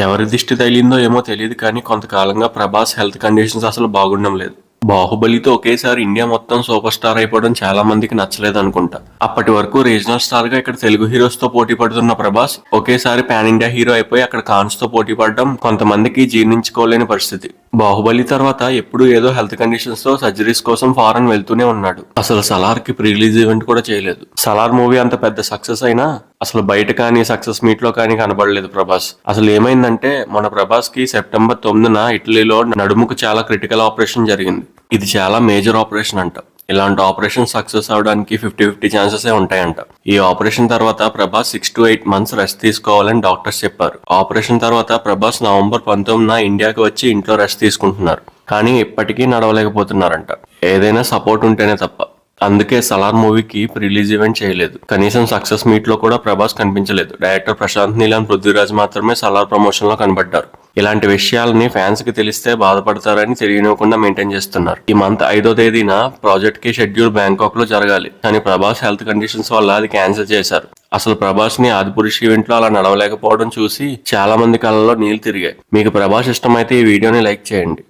ఎవరి దిష్టి తగిలిందో ఏమో తెలియదు కానీ కొంతకాలంగా ప్రభాస్ హెల్త్ కండిషన్స్ అసలు బాగుండడం లేదు. బాహుబలితో ఒకేసారి ఇండియా మొత్తం సూపర్ స్టార్ అయిపోవడం చాలా మందికి నచ్చలేదు అనుకుంటా. అప్పటి వరకు రీజనల్ స్టార్ గా ఇక్కడ తెలుగు హీరోస్ తో పోటీ పడుతున్న ప్రభాస్ ఒకేసారి పాన్ ఇండియా హీరో అయిపోయి అక్కడ కాన్స్ తో పోటీ పడడం కొంతమందికి జీర్ణించుకోలేని పరిస్థితి. బాహుబలి తర్వాత ఎప్పుడు ఏదో హెల్త్ కండిషన్స్ తో సర్జరీస్ కోసం ఫారెన్ వెళ్తూనే ఉన్నాడు. అసలు సలార్ కి ప్రీ రిలీజ్ ఈవెంట్ కూడా చేయలేదు. సలార్ మూవీ అంత పెద్ద సక్సెస్ అయినా అసలు బయట కానీ సక్సెస్ మీట్ లో కానీ కనబడలేదు ప్రభాస్. అసలు ఏమైందంటే మన ప్రభాస్ కి సెప్టెంబర్ 9న ఇటలీలో నడుముకు చాలా క్రిటికల్ ఆపరేషన్ జరిగింది. ఇది చాలా మేజర్ ఆపరేషన్ అంట. ఇలాంటి ఆపరేషన్ సక్సెస్ అవడానికి 50-50 ఛాన్సెస్ ఉంటాయంట. ఈ ఆపరేషన్ తర్వాత ప్రభాస్ 6 to 8 months రెస్ట్ తీసుకోవాలని డాక్టర్స్ చెప్పారు. ఆపరేషన్ తర్వాత ప్రభాస్ నవంబర్ 19న ఇండియాకి వచ్చి ఇంట్లో రెస్ట్ తీసుకుంటున్నారు. కానీ ఇప్పటికీ నడవలేకపోతున్నారంట. ఏదైనా సపోర్ట్ ఉంటేనే తప్ప. అందుకే సలార్ మూవీకి రిలీజ్ ఈవెంట్ చేయలేదు. కనీసం సక్సెస్ మీట్ లో కూడా ప్రభాస్ కనిపించలేదు. డైరెక్టర్ ప్రశాంత్ నీల్ అండ్ పృథ్వీరాజ్ మాత్రమే సలార్ ప్రమోషన్ లో కనబడ్డారు. ఇలాంటి విషయాలని ఫ్యాన్స్ కి తెలిస్తే బాధపడతారని తెలియనివ్వకుండా మెయింటైన్ చేస్తున్నారు. ఈ మంత్ 5వ తేదీన ప్రాజెక్ట్ కి షెడ్యూల్ బ్యాంకాక్ లో జరగాలి. కానీ ప్రభాస్ హెల్త్ కండిషన్స్ వల్ల అది క్యాన్సిల్ చేశారు. అసలు ప్రభాస్ ని ఆదిపురుష్ ఈవెంట్ లో అలా నడవలేకపోవడం చూసి చాలా మంది కళ్ళలో నీళ్లు తిరిగాయి. మీకు ప్రభాస్ ఇష్టమైతే ఈ వీడియోని లైక్ చేయండి.